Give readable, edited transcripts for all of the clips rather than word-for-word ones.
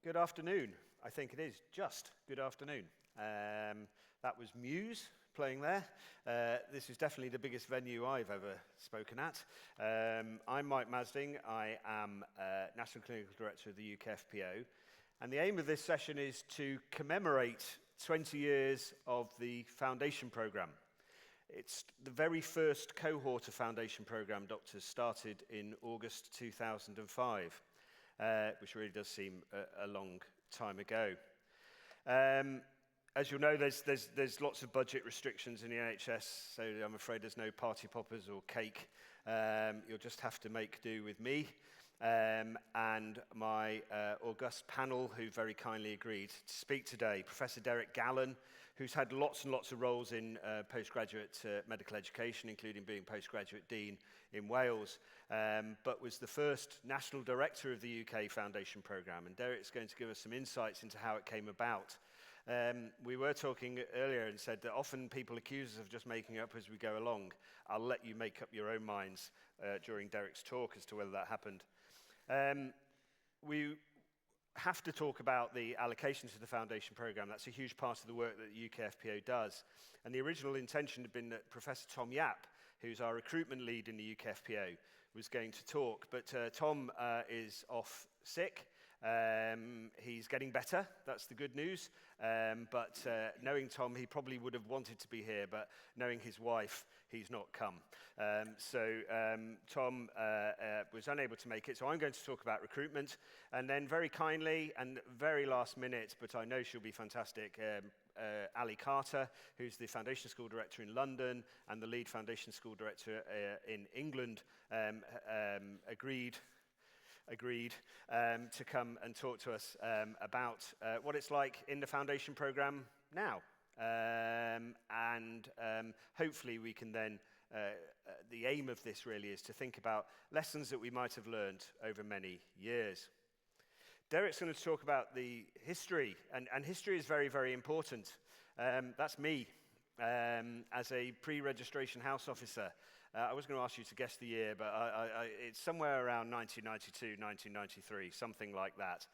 Good afternoon. I think it is just good afternoon. That was Muse playing there. This is definitely the biggest venue I've ever spoken at. I'm Mike Masding. I am National Clinical Director of the UKFPO. And the aim of this session is to commemorate 20 years of the Foundation Programme. It's the very first cohort of Foundation Programme doctors started in August 2005. Which really does seem a long time ago. As you'll know, there's lots of budget restrictions in the NHS, so I'm afraid there's no party poppers or cake. You'll just have to make do with me and my august panel, who very kindly agreed to speak today. Professor Derek Gallen, who's had lots and lots of roles in postgraduate medical education, including being postgraduate dean in Wales, but was the first national director of the UK Foundation Programme. And Derek's going to give us some insights into how it came about. We were talking earlier and said that often people accuse us of just making up as we go along. I'll let you make up your own minds during Derek's talk as to whether that happened. We have to talk about the allocations to the Foundation Programme. That's a huge part of the work that the UKFPO does. And the original intention had been that Professor Tom Yap, who's our recruitment lead in the UKFPO, was going to talk. But Tom is off sick. He's getting better, that's the good news, but knowing Tom, he probably would have wanted to be here, but knowing his wife, he's not come. So Tom was unable to make it, so I'm going to talk about recruitment, and then very kindly and very last minute, but I know she'll be fantastic, Ali Carter, who's the Foundation School Director in London and the lead Foundation School Director in England, agreed to come and talk to us about what it's like in the Foundation Programme now. Hopefully we can then, the aim of this really is to think about lessons that we might have learned over many years. Derek's going to talk about the history, and history is very, very important. That's me. As a pre-registration house officer. I was going to ask you to guess the year, but it's somewhere around 1992, 1993, something like that.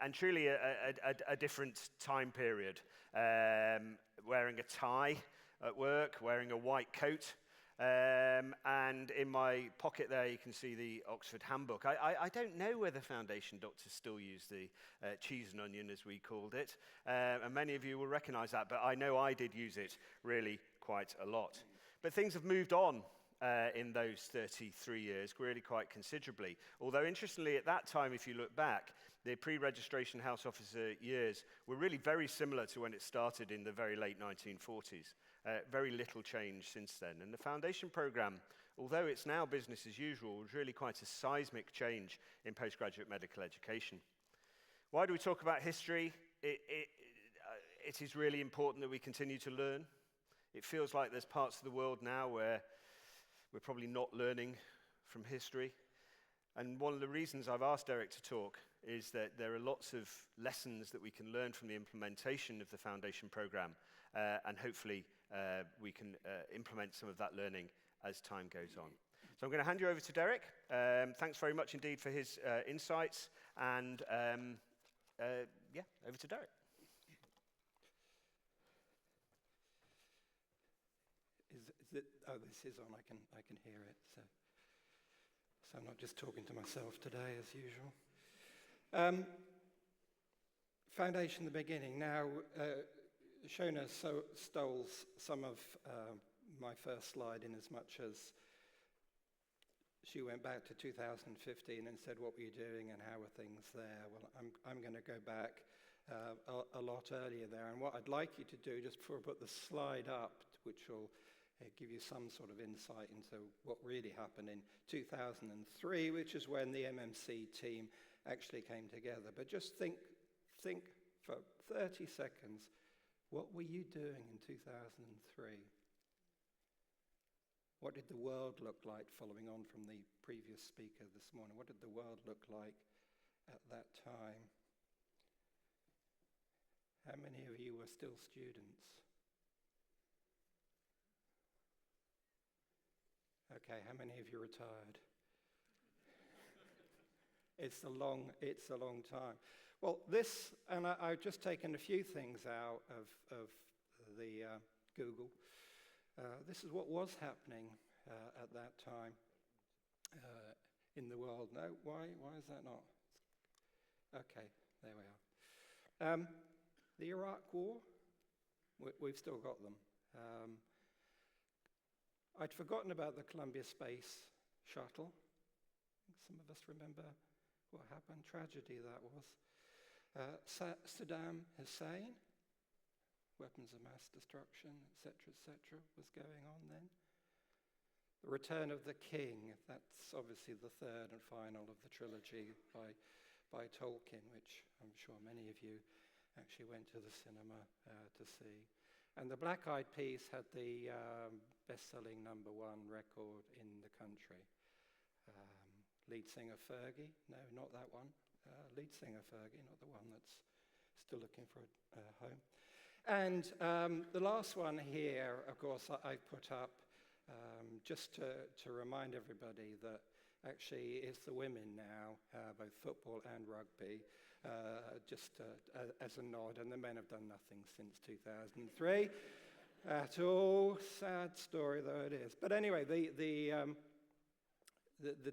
And truly a different time period. Wearing a tie at work, wearing a white coat, and in my pocket there you can see the Oxford Handbook. I don't know whether Foundation doctors still use the cheese and onion, as we called it, and many of you will recognise that, but I know I did use it really quite a lot. But things have moved on in those 33 years, really quite considerably. Although, interestingly, at that time, if you look back, the pre-registration house officer years were really very similar to when it started in the very late 1940s. Very little change since then. And the Foundation Programme, although it's now business as usual, was really quite a seismic change in postgraduate medical education. Why do we talk about history? It is really important that we continue to learn. It feels like there's parts of the world now where we're probably not learning from history. And one of the reasons I've asked Derek to talk is that there are lots of lessons that we can learn from the implementation of the Foundation Programme, and hopefully we can implement some of that learning as time goes on. So I'm going to hand you over to Derek. Thanks very much indeed for his insights, and over to Derek. Is it? Oh, this is on. I can hear it. So I'm not just talking to myself today, as usual. Foundation, the beginning. Now, Shona stole some of my first slide, in as much as she went back to 2015 and said, "What were you doing, and how were things there?" Well, I'm going to go back a lot earlier there, and what I'd like you to do, just before I put the slide up, which will give you some sort of insight into what really happened in 2003, which is when the MMC team actually came together. But just think for 30 seconds, what were you doing in 2003? What did the world look like, following on from the previous speaker this morning? What did the world look like at that time? How many of you were still students? Okay, how many of you retired? It's a long time. Well, this, and I've just taken a few things out of the Google. This is what was happening at that time in the world. No, why is that not? Okay, there we are. The Iraq War, we've still got them. I'd forgotten about the Columbia Space Shuttle. Some of us remember what happened, tragedy that was. Saddam Hussein, weapons of mass destruction, etc., was going on then. The Return of the King, that's obviously the third and final of the trilogy by Tolkien, which I'm sure many of you actually went to the cinema to see. And the Black Eyed Peas had the best-selling #1 record in the country. Lead singer Fergie, no, not that one. Lead singer Fergie, not the one that's still looking for a home. And the last one here, of course, I put up just to remind everybody that actually it's the women now, both football and rugby, just as a nod, and the men have done nothing since 2003 at all. Sad story though it is. But anyway, the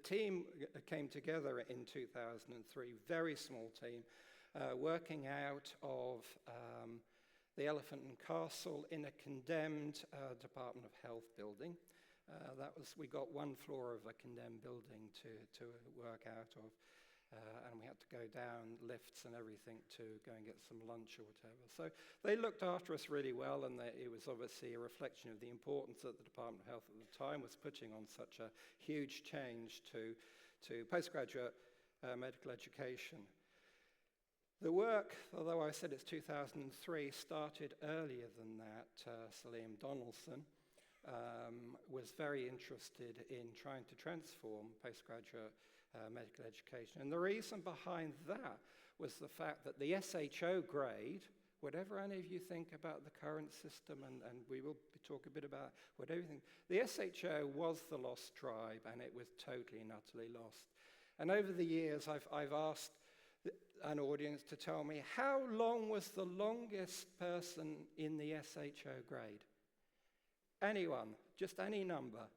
team came together in 2003, very small team, working out of the Elephant and Castle in a condemned Department of Health building. We got one floor of a condemned building to work out of, and we had to go down lifts and everything to go and get some lunch or whatever. So they looked after us really well, and it was obviously a reflection of the importance that the Department of Health at the time was putting on such a huge change to postgraduate medical education. The work, although I said it's 2003, started earlier than that. Salim Donaldson was very interested in trying to transform postgraduate medical education. And the reason behind that was the fact that the SHO grade, whatever any of you think about the current system, and we will talk a bit about whatever you think, the SHO was the lost tribe, and it was totally and utterly lost. And over the years, I've asked an audience to tell me, how long was the longest person in the SHO grade? Anyone, just any number.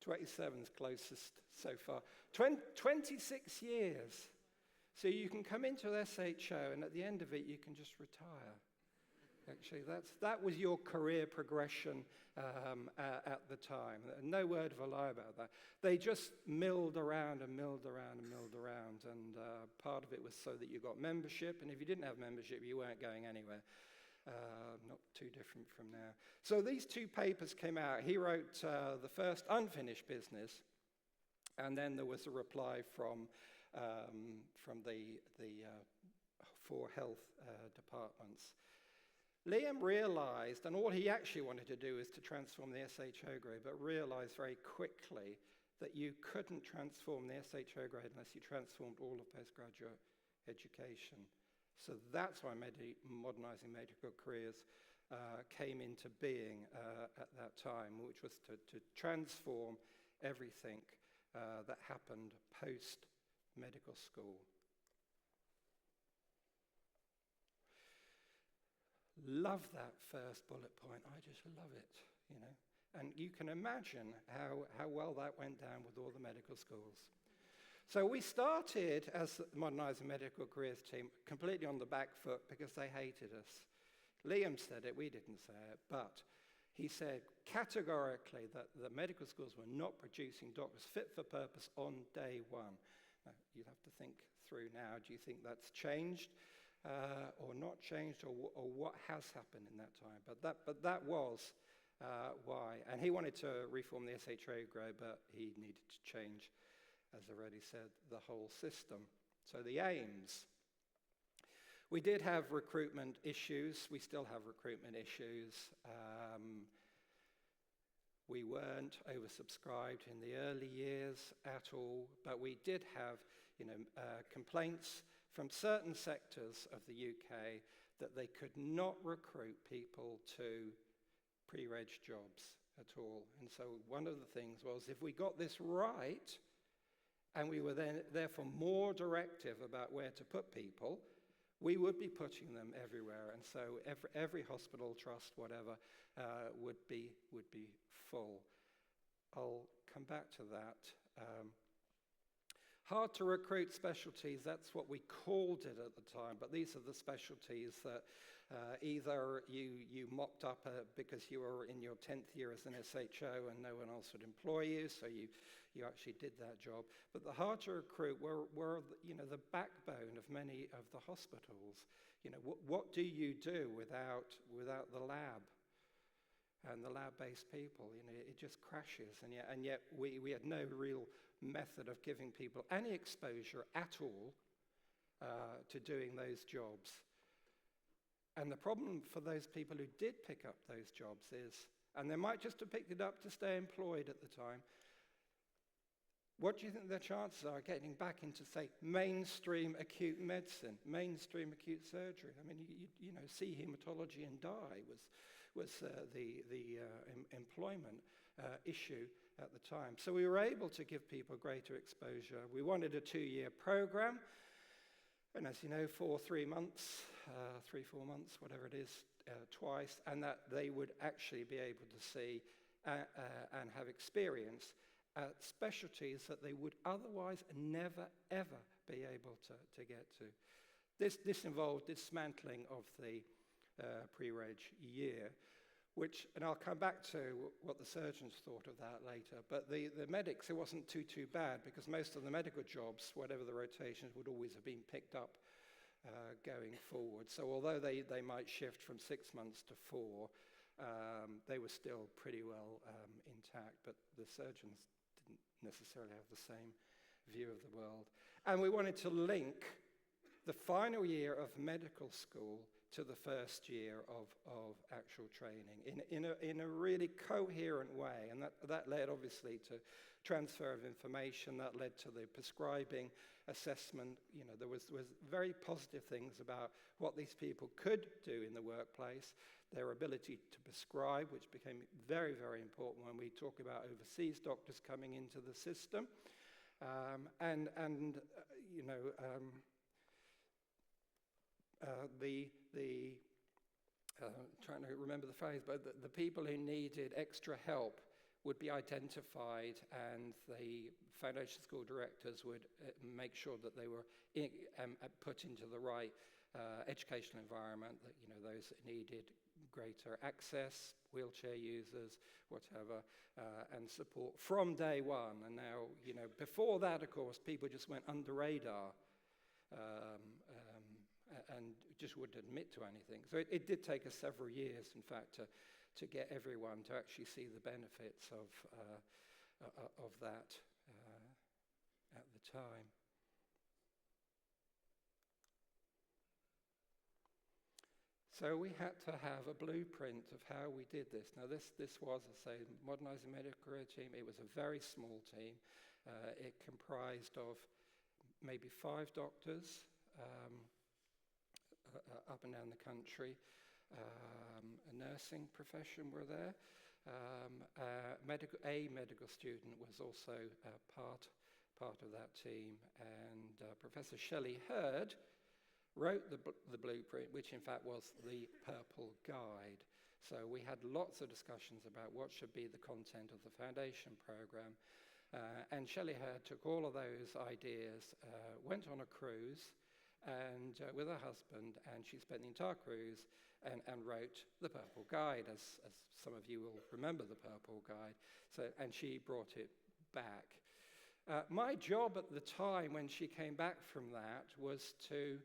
27's closest so far. 26 years. So you can come into SHO, and at the end of it, you can just retire. Actually, that was your career progression at the time. No word of a lie about that. They just milled around and milled around and milled around, and part of it was so that you got membership, and if you didn't have membership, you weren't going anywhere. Not too different from now. So these two papers came out. He wrote the first unfinished business, and then there was a reply from the 4 health departments. Liam realized, and all he actually wanted to do is to transform the SHO grade, but realized very quickly that you couldn't transform the SHO grade unless you transformed all of postgraduate education. So that's why modernizing medical careers came into being at that time, which was to transform everything that happened post-medical school. Love that first bullet point. I just love it, you know. And you can imagine how well that went down with all the medical schools. So we started as the Modernising Medical Careers team completely on the back foot because they hated us. Liam said it, we didn't say it, but he said categorically that the medical schools were not producing doctors fit for purpose on day one. Now, you'd have to think through now, do you think that's changed or not changed, or what has happened in that time? But that was why. And he wanted to reform the SHO grade, but he needed to change, as I already said, the whole system. So the aims. We did have recruitment issues. We still have recruitment issues. We weren't oversubscribed in the early years at all, but we did have, complaints from certain sectors of the UK that they could not recruit people to pre-reg jobs at all. And so one of the things was, if we got this right, and we were then therefore more directive about where to put people, we would be putting them everywhere. And so every hospital, trust, whatever, would be full. I'll come back to that. Hard to recruit specialties, that's what we called it at the time, but these are the specialties that either you mopped up because you were in your 10th year as an SHO and no one else would employ you, so you actually did that job. But the hard to recruit were the backbone of many of the hospitals. What do you do without the lab and the lab-based people? It just crashes, and yet we had no real method of giving people any exposure at all to doing those jobs. And the problem for those people who did pick up those jobs is, and they might just have picked it up to stay employed at the time, what do you think their chances are getting back into, say, mainstream acute medicine, mainstream acute surgery? I mean, see hematology and die was the employment issue at the time. So we were able to give people greater exposure. We wanted a 2-year program, and as you know, 3 months, 3-4 months, whatever it is, twice, and that they would actually be able to see and have experience specialties that they would otherwise never, ever be able to get to. This involved dismantling of the pre-reg year, which, and I'll come back to what the surgeons thought of that later, but the medics, it wasn't too bad, because most of the medical jobs, whatever the rotations, would always have been picked up going forward. So although they might shift from 6 months to 4, they were still pretty well intact, but the surgeons didn't necessarily have the same view of the world. And we wanted to link the final year of medical school to the first year of actual training in a really coherent way. And that led obviously to transfer of information, that led to the prescribing assessment. There was very positive things about what these people could do in the workplace, their ability to prescribe, which became very, very important when we talk about overseas doctors coming into the system. Trying to remember the phrase, but the people who needed extra help would be identified, and the foundation school directors would make sure that they were put into the right educational environment, that those that needed greater access, wheelchair users, whatever, and support from day one. And now, before that, of course, people just went under radar and just wouldn't admit to anything. So it did take us several years, in fact, to get everyone to actually see the benefits of that at the time. So we had to have a blueprint of how we did this. Now this was, I say, Modernising Medical Career Team. It was a very small team. It comprised of maybe 5 doctors, up and down the country. A nursing profession were there. A medical student was also part of that team. And Professor Shelley Hurd wrote the blueprint, which in fact was the Purple Guide. So we had lots of discussions about what should be the content of the foundation program. And Shelley Hurd took all of those ideas, went on a cruise, and with her husband, and she spent the entire cruise and wrote the Purple Guide, as some of you will remember the Purple Guide. And she brought it back. My job at the time when she came back from that was to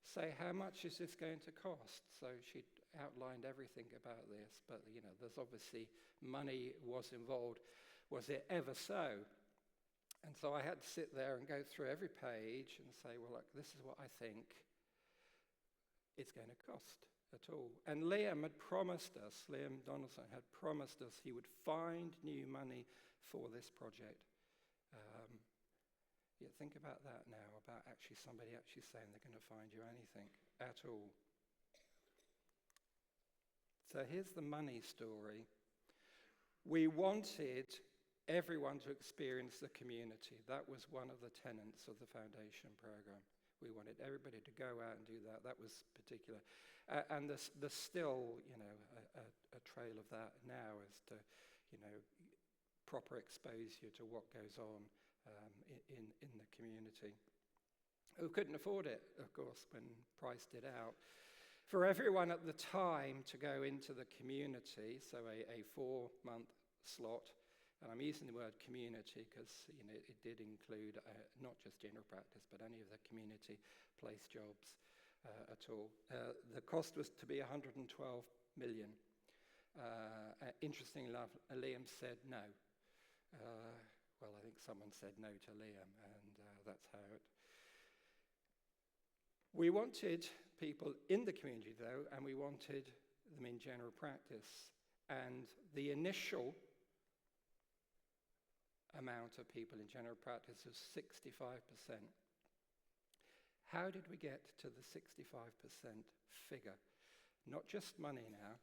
say, how much is this going to cost? So she outlined everything about this, but there's obviously money was involved. Was it ever so? And so I had to sit there and go through every page and say, well, look, this is what I think it's going to cost at all. And Liam Donaldson had promised us he would find new money for this project. Think about that now, about somebody actually saying they're going to find you anything at all. So here's the money story. We wanted everyone to experience the community. That was one of the tenets of the foundation program. We wanted everybody to go out and do that. That was particular. And there's still, a trail of that now as to, proper exposure to what goes on in the community. Who couldn't afford it, of course, when priced it out. For everyone at the time to go into the community, so a 4-month slot, and I'm using the word community because it did include not just general practice, but any of the community place jobs at all. The cost was to be 112 million. Interestingly enough, Liam said no. Well, I think someone said no to Liam, and that's how it. We wanted people in the community, though, and we wanted them in general practice. And the initial amount of people in general practice was 65%. How did we get to the 65% figure? Not just money now.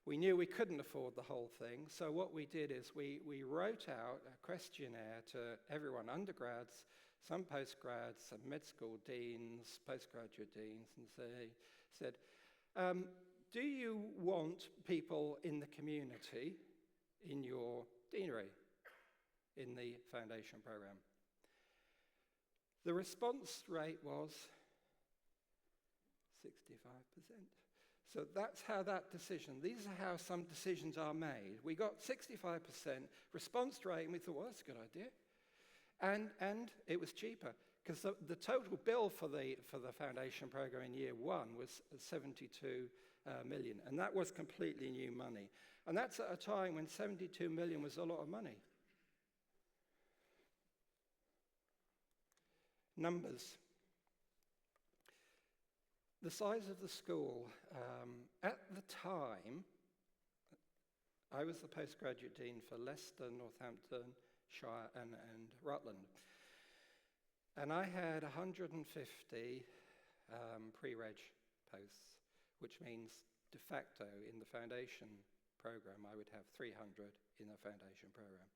We knew we couldn't afford the whole thing, so what we did is we wrote out a questionnaire to everyone, undergrads, some postgrads, some med school deans, postgraduate deans, and said, do you want people in the community in your deanery, in the foundation program? The response rate was 65%. So that's how that decision, these are how some decisions are made. We got 65% response rate, and we thought, well, that's a good idea. And it was cheaper, because the total bill for the foundation program in year 1 was 72 million, and that was completely new money. And that's at a time when 72 million was a lot of money. Numbers. The size of the school, at the time, I was the postgraduate dean for Leicester, Northampton, Shire and Rutland. And I had 150 pre-reg posts, which means de facto in the foundation program, I would have 300 in the foundation program.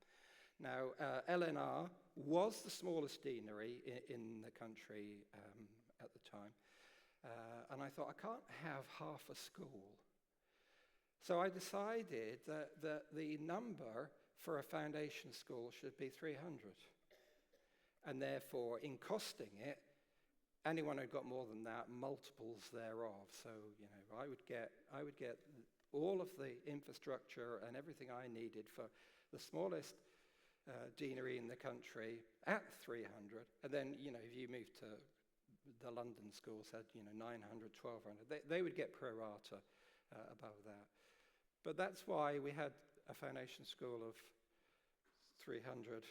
Now, LNR was the smallest deanery in the country at the time. And I thought, I can't have half a school. So I decided that the number for a foundation school should be 300. And therefore, in costing it, anyone who got more than that, multiples thereof. So, I would get all of the infrastructure and everything I needed for the smallest deanery in the country at 300. And then, if you moved to the London schools had, 900, 1,200. They would get pro rata above that. But that's why we had a foundation school of 300.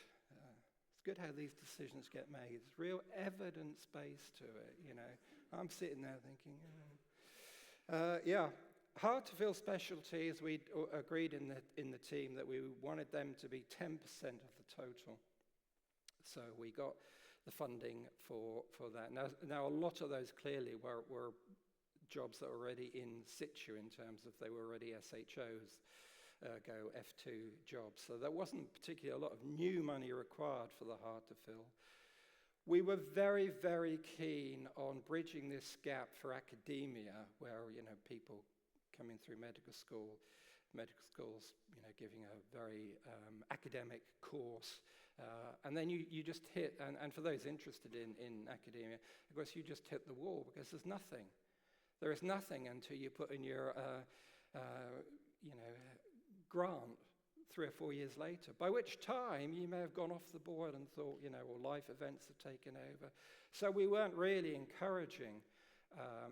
It's good how these decisions get made. There's real evidence base to it, I'm sitting there thinking, hard to fill specialties. We agreed in the team that we wanted them to be 10% of the total. So we got the funding for that. Now a lot of those clearly were jobs that were already in situ in terms of they were already SHOs, go F2 jobs. So there wasn't particularly a lot of new money required for the hard to fill. We were very, very keen on bridging this gap for academia, where people coming through medical schools, giving a very academic course. And then you just hit, and for those interested in academia, of course, you just hit the wall because there's nothing. There is nothing until you put in your, grant 3 or 4 years later, by which time you may have gone off the board and thought, or life events have taken over. So we weren't really encouraging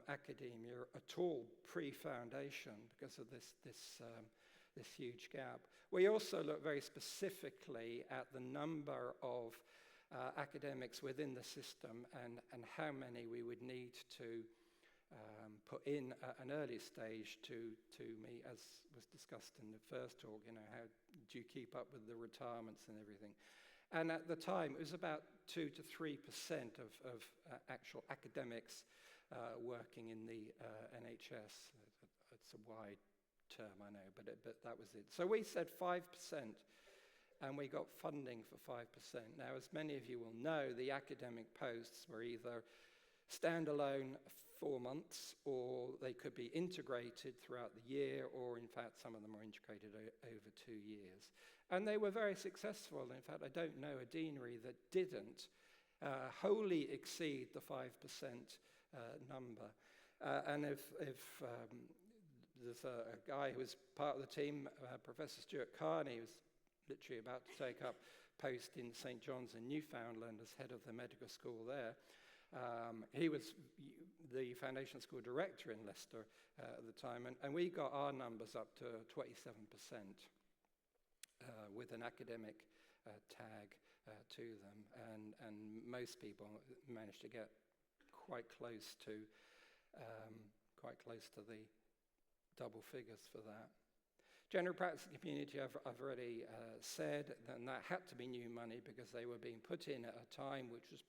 academia at all pre-foundation because of this huge gap. We also looked very specifically at the number of academics within the system and how many we would need to put in at an early stage to meet, as was discussed in the first talk, how do you keep up with the retirements and everything. And at the time, it was about 2 to 3% of actual academics working in the NHS. It's a wide term, I know, but that was it. So we said 5%. and we got funding for 5%. Now, as many of you will know, the academic posts were either standalone 4 months, or they could be integrated throughout the year, or in fact, some of them were integrated over 2 years. And they were very successful. In fact, I don't know a deanery that didn't wholly exceed the 5% number. And if there's a guy who was part of the team, Professor Stuart Carney, was literally about to take up post in St. John's in Newfoundland as head of the medical school there. He was the foundation school director in Leicester at the time, and we got our numbers up to 27% with an academic tag to them, and most people managed to get quite close to the double figures for that. General practice community, I've already said, and that had to be new money because they were being put in at a time which was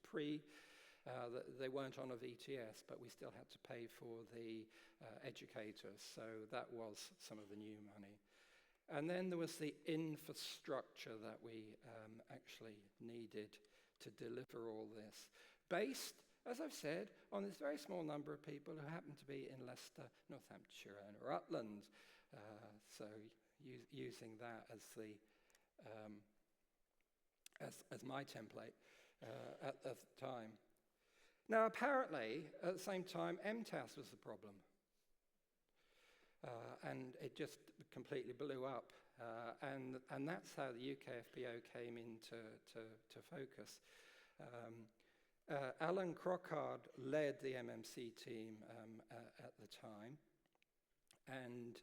they weren't on a VTS, but we still had to pay for the educators, so that was some of the new money. And then there was the infrastructure that we actually needed to deliver all this, based, as I've said, on this very small number of people who happen to be in Leicester, Northamptonshire, and Rutland. So using that as the as my template at the time. Now, apparently, at the same time, MTAS was the problem. And it just completely blew up. And that's how the UKFPO came into focus. Alan Crockard led the MMC team at the time. And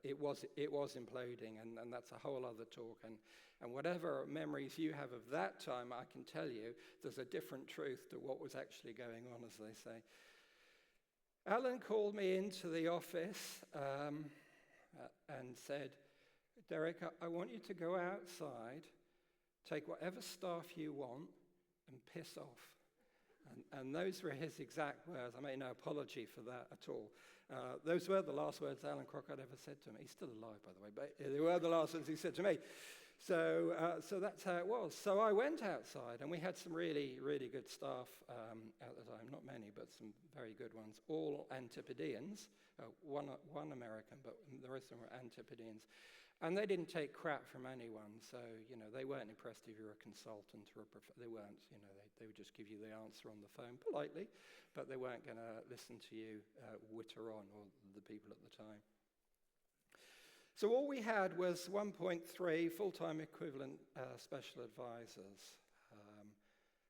it was imploding, and that's a whole other talk. And whatever memories you have of that time, I can tell you there's a different truth to what was actually going on, as they say. Alan called me into the office and said, Derek, I want you to go outside, take whatever staff you want, and piss off. And those were his exact words. I make no apology for that at all. Those were the last words Alan Crockett ever said to me. He's still alive, by the way, but they were the last words he said to me. So that's how it was. So I went outside, and we had some really, really good staff at the time. Not many, but some very good ones. All Antipodeans. One American, but the rest of them were Antipodeans. And they didn't take crap from anyone. So, they weren't impressed if you're a consultant or they weren't, they would just give you the answer on the phone politely, but they weren't going to listen to you witter on, or the people at the time. So all we had was 1.3 full-time equivalent special advisors,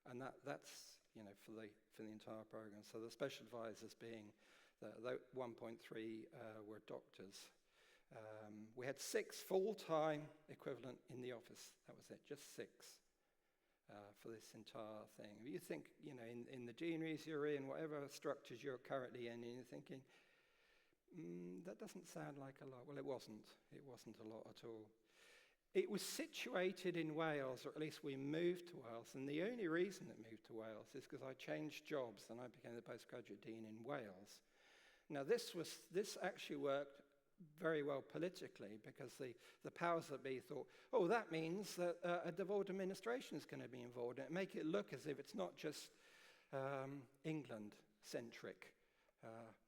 and that's for the entire program. So the special advisors being the 1.3 were doctors. We had 6 full-time equivalent in the office. That was it, just 6 for this entire thing. You think, in the deaneries you're in, whatever structures you're currently in, and you're thinking, that doesn't sound like a lot. Well, it wasn't. It wasn't a lot at all. It was situated in Wales, or at least we moved to Wales, and the only reason it moved to Wales is because I changed jobs and I became the postgraduate dean in Wales. Now, this actually worked very well politically, because the powers that be thought, that means that a devolved administration is going to be involved, and make it look as if it's not just England-centric.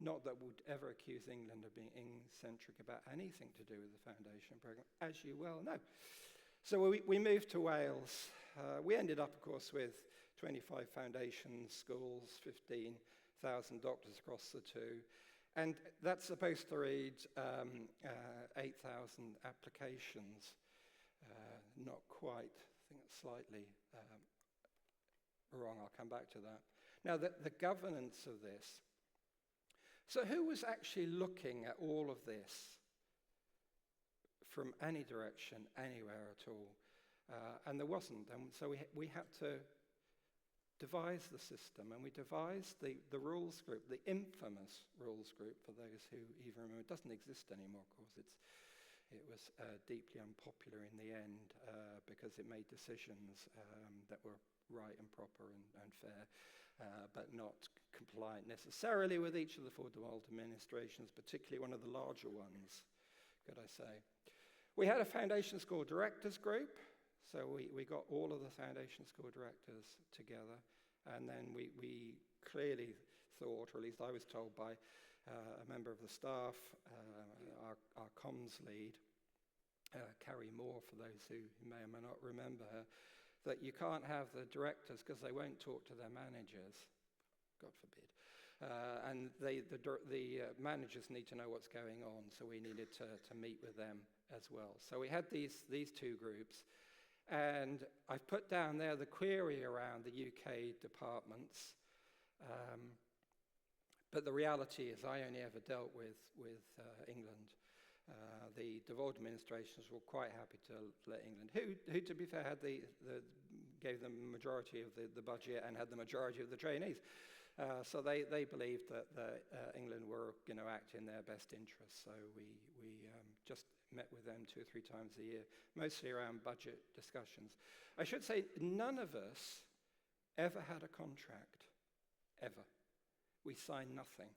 Not that would ever accuse England of being England-centric about anything to do with the foundation program, as you well know. So we moved to Wales. We ended up, of course, with 25 foundation schools, 15,000 doctors across the two. And that's supposed to read 8,000 applications. Not quite. I think it's slightly wrong. I'll come back to that. Now, the governance of this. So who was actually looking at all of this from any direction, anywhere at all? And there wasn't. And so we had to devise the system, and we devised the rules group, the infamous rules group, for those who even remember. It doesn't exist anymore, of course. It was deeply unpopular in the end because it made decisions that were right and proper and fair, but not compliant necessarily with each of the 4 devolved administrations, particularly one of the larger ones, could I say. We had a foundation school directors group, So we got all of the foundation school directors together, and then we clearly thought, or at least I was told by a member of the staff, our comms lead, Carrie Moore, for those who may or may not remember her, that you can't have the directors because they won't talk to their managers, God forbid. And the managers need to know what's going on, so we needed to meet with them as well. So we had these two groups, and I've put down there the query around the UK departments. But the reality is I only ever dealt with England. The devolved administrations were quite happy to let England, who to be fair, gave them the majority of the budget and had the majority of the trainees. So they believed that England were going to act in their best interest. So we just met with them 2 or 3 times a year, mostly around budget discussions. I should say none of us ever had a contract, ever. We signed nothing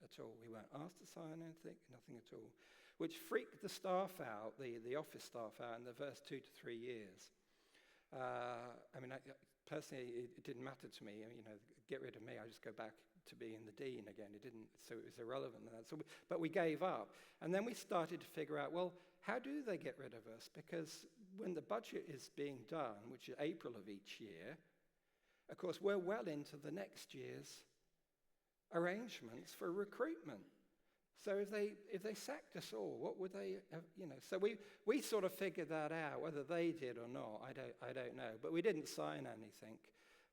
at all. We weren't asked to sign anything, nothing at all, which freaked the staff out, the office staff out in the first 2 to 3 years. Personally, it didn't matter to me. Get rid of me, I just go back to being the dean again. So it was irrelevant. But we gave up. And then we started to figure out, well, how do they get rid of us? Because when the budget is being done, which is April of each year, of course, we're well into the next year's arrangements for recruitment. So if they sacked us all, what would they have, So we sort of figured that out. Whether they did or not, I don't know. But we didn't sign anything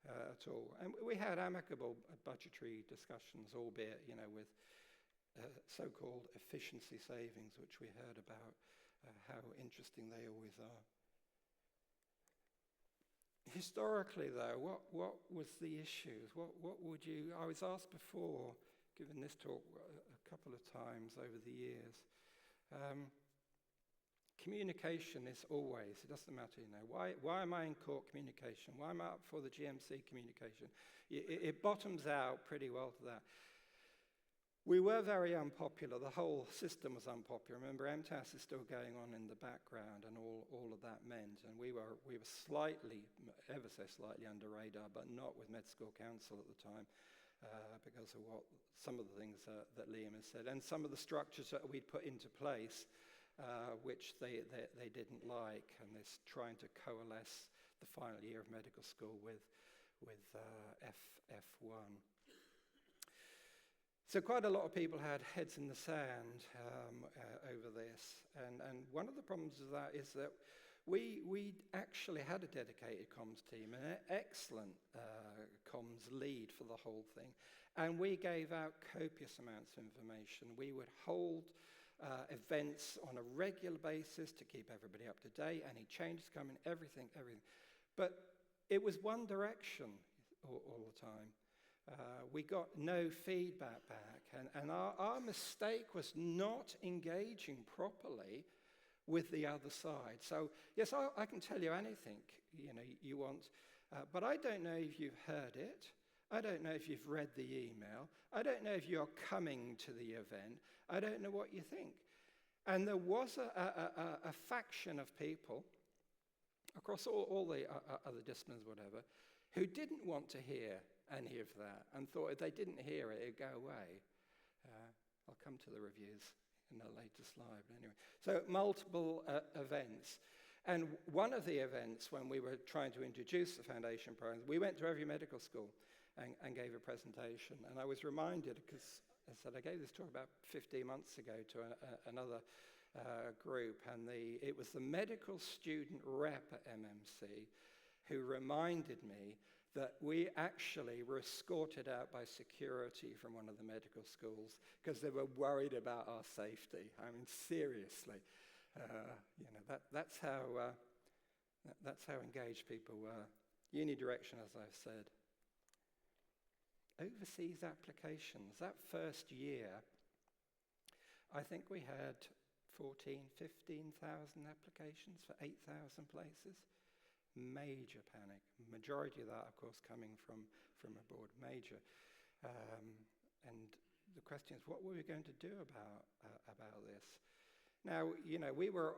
at all. And we had amicable budgetary discussions, albeit, with so-called efficiency savings, which we heard about, how interesting they always are. Historically, though, what was the issues? What would you... I was asked before, given this talk a couple of times over the years. Communication is always, it doesn't matter, why am I in court communication? Why am I up for the GMC communication? It bottoms out pretty well to that. We were very unpopular. The whole system was unpopular. Remember, MTAS is still going on in the background, and all of that meant. And we were slightly, ever so slightly under radar, but not with Med School Council at the time, because of some of the things that Liam has said, and some of the structures that we'd put into place, which they didn't like, and this trying to coalesce the final year of medical school with F1. So quite a lot of people had heads in the sand over this, and one of the problems of that is that we actually had a dedicated comms team, an excellent comms lead for the whole thing, and we gave out copious amounts of information. We would hold events on a regular basis to keep everybody up to date, any changes coming, everything. But it was one direction all the time. We got no feedback back, and our mistake was not engaging properly with the other side. So, yes, I can tell you anything you want, but I don't know if you've heard it. I don't know if you've read the email. I don't know if you're coming to the event. I don't know what you think. And there was a faction of people across all the other disciplines, whatever, who didn't want to hear any of that and thought if they didn't hear it, it'd go away. I'll come to the reviews in a later slide. But anyway, so multiple events. And one of the events when we were trying to introduce the foundation program, we went to every medical school and gave a presentation. And I was reminded, because I said I gave this talk about 15 months ago to another group, and it was the medical student rep at MMC who reminded me that we actually were escorted out by security from one of the medical schools because they were worried about our safety. I mean, seriously, that's how engaged people were. Unidirection, as I've said. Overseas applications. That first year, I think we had 15,000 applications for 8,000 places. Major panic. Majority of that, of course, coming from abroad. Major. And the question is, what were we going to do about this? Now, we were,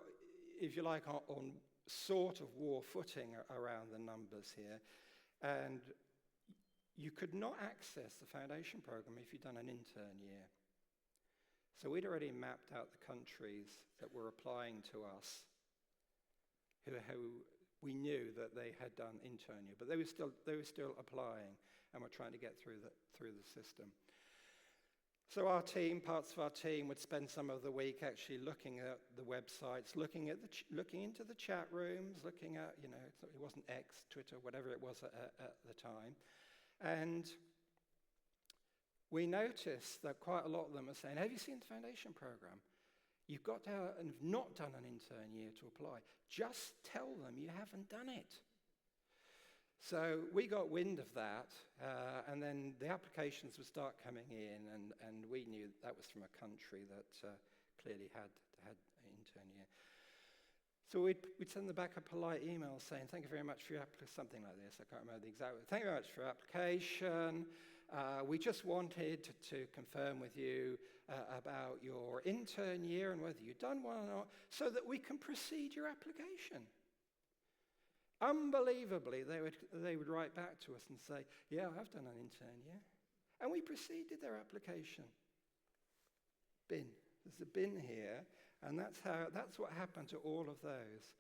if you like, on sort of war footing around the numbers here, and you could not access the foundation program if you'd done an intern year. So we'd already mapped out the countries that were applying to us, who we knew that they had done intern year, but they were still applying, and were trying to get through the system. So parts of our team would spend some of the week actually looking at the websites, looking into the chat rooms, looking at, it wasn't X, Twitter, whatever it was at the time. And we noticed that quite a lot of them are saying, have you seen the foundation program? You've got to have not done an intern year to apply. Just tell them you haven't done it. So we got wind of that, and then the applications would start coming in, and we knew that was from a country that clearly had an intern year. So we'd send them back a polite email saying, thank you very much for your application, something like this, I can't remember the exact word. Thank you very much for your application. We just wanted to confirm with you about your intern year and whether you've done one or not, so that we can proceed your application. Unbelievably, they would write back to us and say, yeah, I've done an intern year. And we proceeded their application. Bin. There's a bin here, and that's what happened to all of those.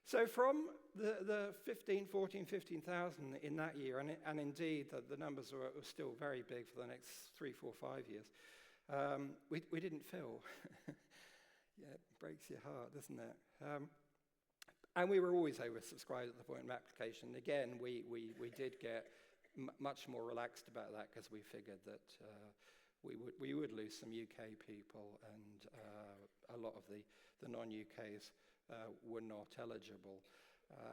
So from the 15,000 in that year, and indeed the numbers were still very big for the next 3, 4, 5 years, we didn't fill. Yeah, it breaks your heart, doesn't it? And we were always oversubscribed at the point of application. Again, we did get much more relaxed about that because we figured that we would lose some UK people, and a lot of the non-UKs were not eligible.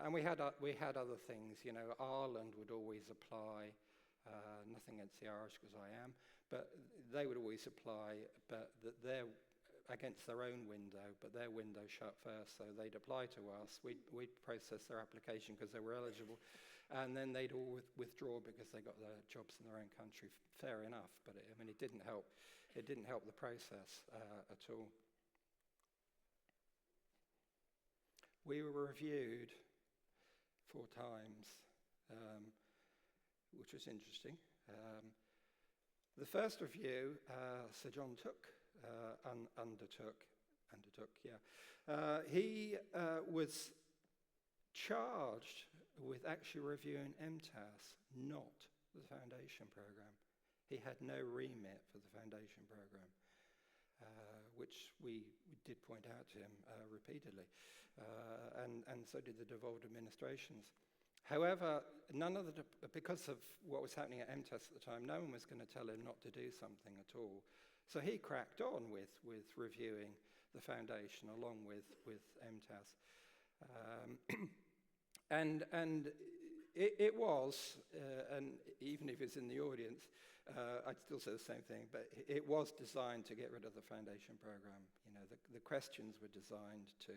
And we had other things. Ireland would always apply. Nothing against the Irish because I am, but they would always apply, but against their own window, but their window shut first, so they'd apply to us. We'd process their application because they were eligible, and then they'd all withdraw because they got their jobs in their own country. Fair enough, but it didn't help. It didn't help the process at all. We were reviewed 4 times, which was interesting. The first review, Sir John undertook. He was charged with actually reviewing MTAS, not the foundation program. He had no remit for the foundation program, which we did point out to him repeatedly, and so did the devolved administrations. However, because of what was happening at MTAS at the time, no one was going to tell him not to do something at all. So he cracked on with reviewing the foundation along with MTAS. And it was, and even if it's in the audience, I'd still say the same thing, but it was designed to get rid of the foundation program. The questions were designed to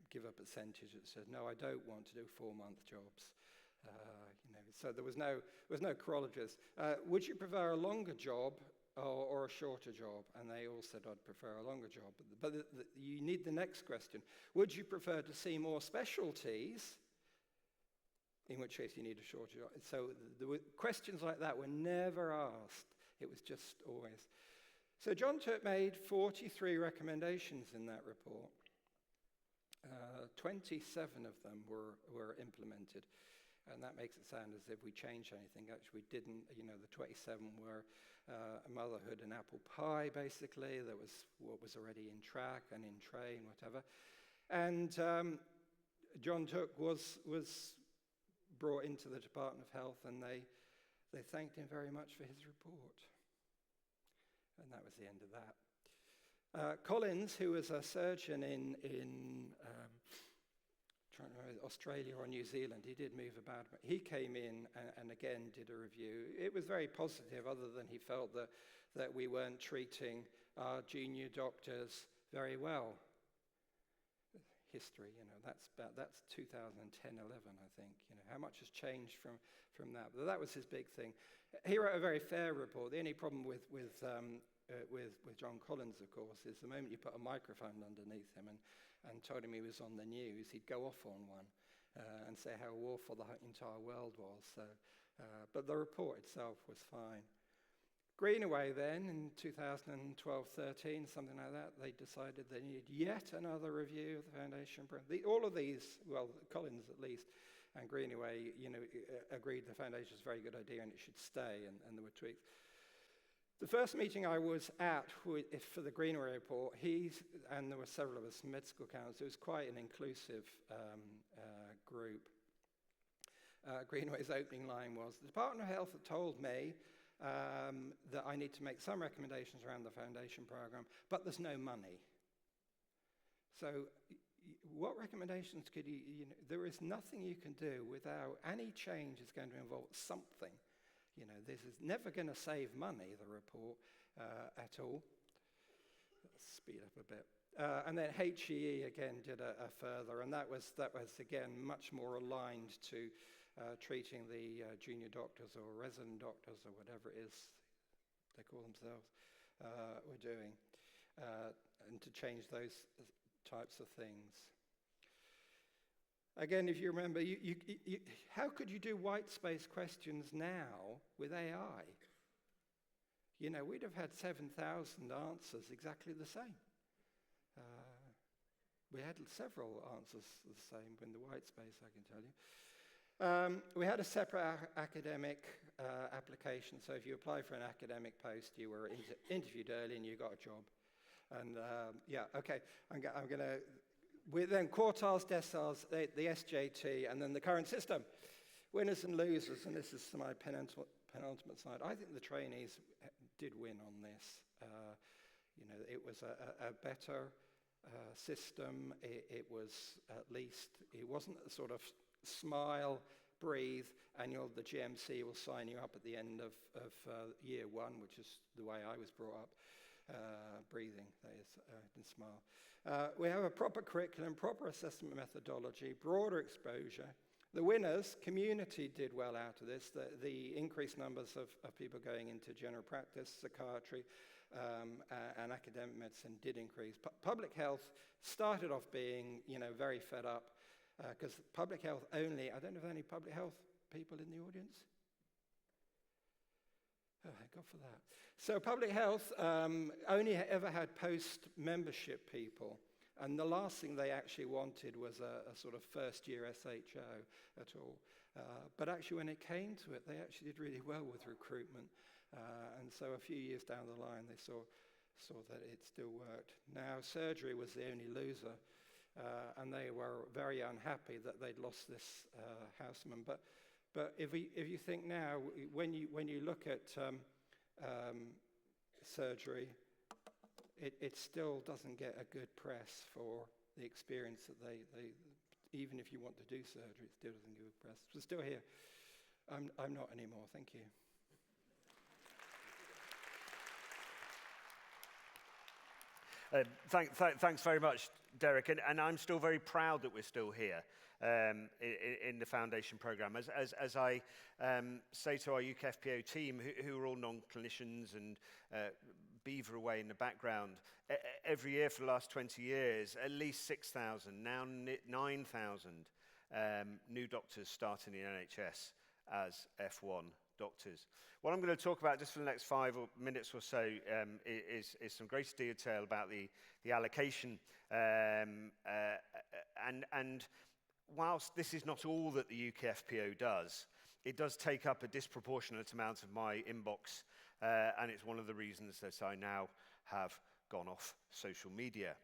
give a percentage that said, no, I don't want to do 4-month jobs. So there was no corologers. Would you prefer a longer job or a shorter job? And they all said, I'd prefer a longer job. But you need the next question. Would you prefer to see more specialties? In which case you need a shorter job. So questions like that were never asked. It was just always. So John Turk made 43 recommendations in that report. 27 of them were implemented. And that makes it sound as if we changed anything. Actually, we didn't. The 27 were motherhood and apple pie, basically. That was what was already in track and in train, whatever. And John Took was brought into the Department of Health, and they thanked him very much for his report. And that was the end of that. Collins, who was a surgeon in trying to remember, Australia or New Zealand, he did move about. But he came in and again did a review. It was very positive, other than he felt that we weren't treating our junior doctors very well. History, that's 2010-11, I think. How much has changed from that? But that was his big thing. He wrote a very fair report. The only problem with John Collins, of course, is the moment you put a microphone underneath him and told him he was on the news, he'd go off on one and say how awful the entire world was. So, but the report itself was fine. Greenaway then, in 2012-13, something like that, they decided they needed yet another review of the foundation program. All of these, well, Collins at least, and Greenaway, agreed the foundation was a very good idea and it should stay, and there were tweaks. The first meeting I was at for the Greenaway report, and there were several of us from Med School Council, it was quite an inclusive group. Greenaway's opening line was, the Department of Health had told me that I need to make some recommendations around the foundation program, but there's no money. So what recommendations could there is nothing you can do without any change is going to involve something. This is never going to save money, the report, at all. Let's speed up a bit. And then HEE again did a further, and that was again much more aligned to treating the junior doctors or resident doctors or whatever it is they call themselves were doing, and to change those types of things. Again, if you remember, how could you do white space questions now with AI? We'd have had 7,000 answers exactly the same. We had several answers the same in the white space, I can tell you. We had a separate academic application, so if you apply for an academic post, you were interviewed early and you got a job. And I'm going to... Then quartiles, deciles, the SJT, and then the current system. Winners and losers, and this is my penultimate slide. I think the trainees did win on this. It was a better system. It was at least, it wasn't a sort of smile, breathe, and the GMC will sign you up at the end of year one, which is the way I was brought up. Breathing, that is, and smile. We have a proper curriculum, proper assessment methodology, broader exposure. The winners, community did well out of this. The increased numbers of people going into general practice, psychiatry, and academic medicine did increase. Public health started off being, very fed up, because public health only, I don't know if there are any public health people in the audience. Oh, thank God for that. So public health only ever had post-membership people, and the last thing they actually wanted was a sort of first-year SHO at all. But actually, when it came to it, they actually did really well with recruitment, and so a few years down the line, they saw that it still worked. Now, surgery was the only loser, and they were very unhappy that they'd lost this houseman. But if you think now, when you look at surgery, it still doesn't get a good press for the experience that they even if you want to do surgery, it still doesn't get good press. So still here. I'm not anymore. Thank you. Thanks very much, Derek, and I'm still very proud that we're still here in the foundation program. As I say to our UKFPO team, who are all non-clinicians and beaver away in the background, every year for the last 20 years, at least 6,000, now 9,000 new doctors starting in NHS as F1 doctors. What I'm going to talk about just for the next 5 minutes or so is some greater detail about the allocation. And whilst this is not all that the UKFPO does, it does take up a disproportionate amount of my inbox, and it's one of the reasons that I now have gone off social media.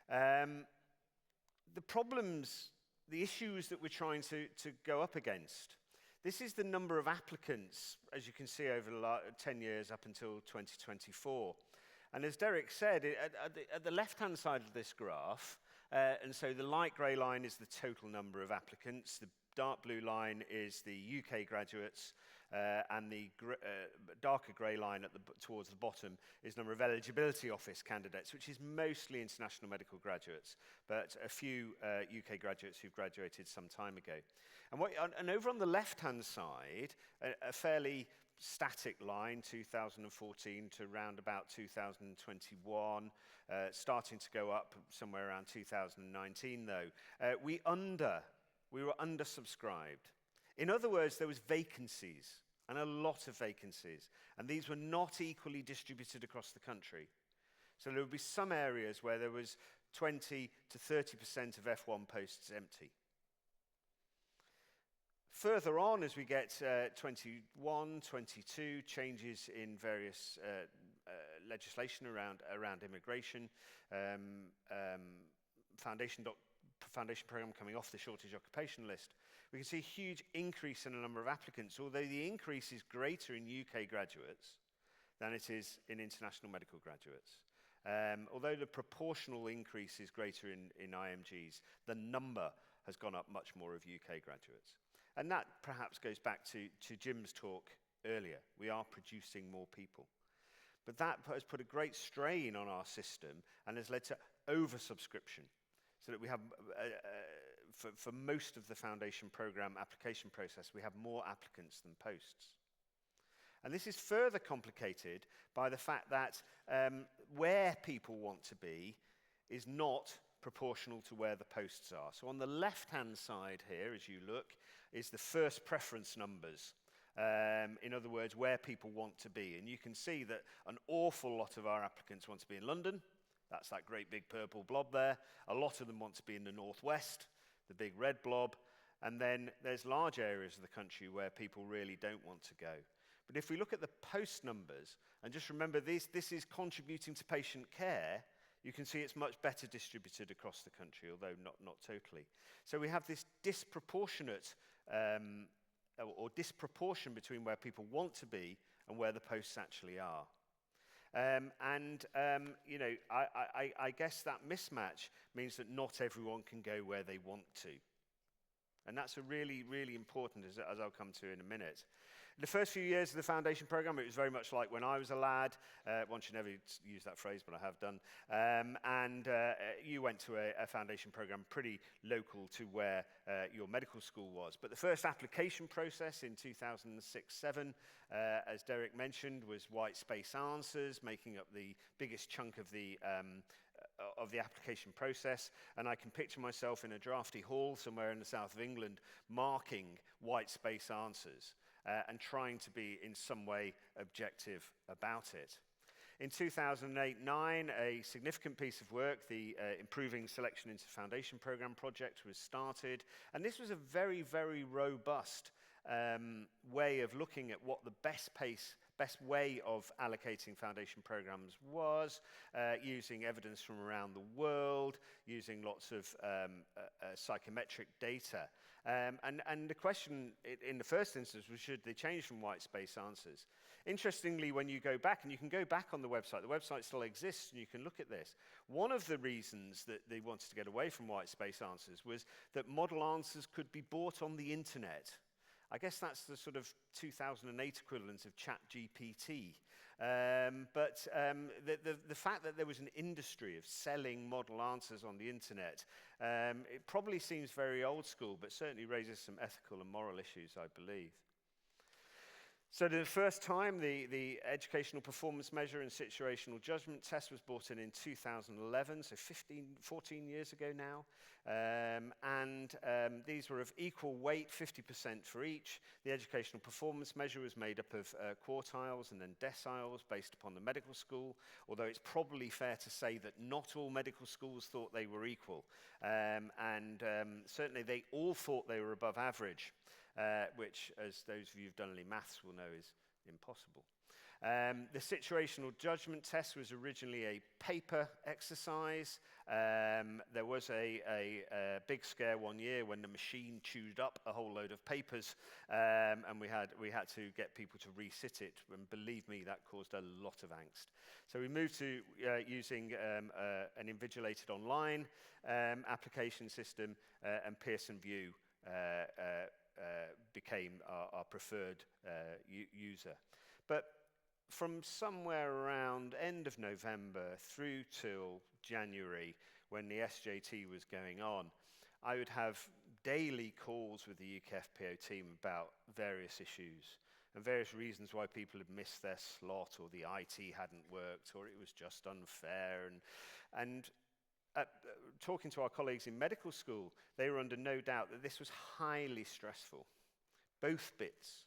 The problems, the issues that we're trying to go up against. This is the number of applicants, as you can see, over the 10 years up until 2024. And as Derek said, at the left-hand side of this graph, and so the light grey line is the total number of applicants, the dark blue line is the UK graduates, and the darker grey line towards the bottom is number of eligibility office candidates, which is mostly international medical graduates, but a few UK graduates who've graduated some time ago. And over on the left-hand side, a fairly static line, 2014 to around about 2021, starting to go up somewhere around 2019 though. We were undersubscribed. In other words, there was vacancies, and a lot of vacancies, and these were not equally distributed across the country. So there would be some areas where there was 20 to 30% of F1 posts empty. Further on, as we get 21, 22, changes in various legislation around immigration, foundation program coming off the shortage occupation list, we can see a huge increase in the number of applicants, although the increase is greater in UK graduates than it is in international medical graduates. Although the proportional increase is greater in IMGs, the number has gone up much more of UK graduates. And that perhaps goes back to Jim's talk earlier. We are producing more people. But that has put a great strain on our system and has led to oversubscription, so that we have, for most of the foundation program application process, we have more applicants than posts. And this is further complicated by the fact that where people want to be is not proportional to where the posts are. So on the left-hand side here, as you look, is the first preference numbers. In other words, where people want to be. And you can see that an awful lot of our applicants want to be in London. That's that great big purple blob there. A lot of them want to be in the northwest, the big red blob. And then there's large areas of the country where people really don't want to go. But if we look at the post numbers, and just remember this is contributing to patient care, you can see it's much better distributed across the country, although not totally. So we have this disproportionate, or disproportion between where people want to be and where the posts actually are. You know, I guess that mismatch means that not everyone can go where they want to. And that's a really, really important, as I'll come to in a minute. The first few years of the foundation program, it was very much like when I was a lad. One should never use that phrase, but I have done. You went to a foundation program pretty local to where your medical school was. But the first application process in 2006-07, as Derek mentioned, was white space answers, making up the biggest chunk of the application process. And I can picture myself in a drafty hall somewhere in the south of England marking white space answers and trying to be in some way objective about it. In 2008-09, a significant piece of work, the Improving Selection into Foundation Program project, was started. And this was a very, very robust way of looking at what the best way of allocating foundation programs was, using evidence from around the world, using lots of psychometric data. And the question in the first instance was, should they change from white space answers? Interestingly, when you go back, and you can go back on the website still exists, and you can look at this. One of the reasons that they wanted to get away from white space answers was that model answers could be bought on the internet. I guess that's the sort of 2008 equivalent of ChatGPT. But the fact that there was an industry of selling model answers on the internet, it probably seems very old school, but certainly raises some ethical and moral issues, I believe. So the first time, the educational performance measure and situational judgment test was brought in 2011, so 14 years ago now. These were of equal weight, 50% for each. The educational performance measure was made up of quartiles and then deciles based upon the medical school, although it's probably fair to say that not all medical schools thought they were equal. Certainly they all thought they were above average. Which, as those of you who've done any maths will know, is impossible. The situational judgment test was originally a paper exercise. There was a big scare one year when the machine chewed up a whole load of papers, and we had to get people to resit it, and believe me, that caused a lot of angst. So we moved to using an invigilated online application system and Pearson VUE became our preferred user. But from somewhere around end of November through till January, when the SJT was going on, I would have daily calls with the UKFPO team about various issues and various reasons why people had missed their slot, or the IT hadn't worked, or it was just unfair. And talking to our colleagues in medical school, they were under no doubt that this was highly stressful, both bits.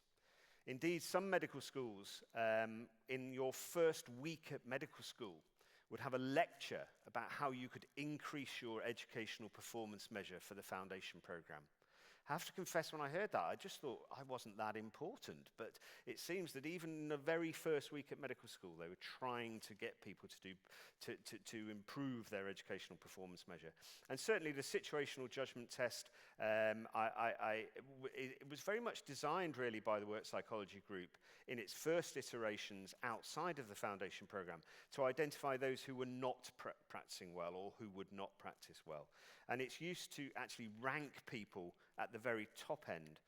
Indeed, some medical schools, in your first week at medical school, would have a lecture about how you could increase your educational performance measure for the foundation program. I have to confess, when I heard that, I just thought I wasn't that important. But it seems that even in the very first week at medical school, they were trying to get people to improve their educational performance measure. And certainly the situational judgment test, it was very much designed really by the work psychology group in its first iterations outside of the foundation program to identify those who were not practicing well or who would not practice well. And its use to actually rank people at the very top end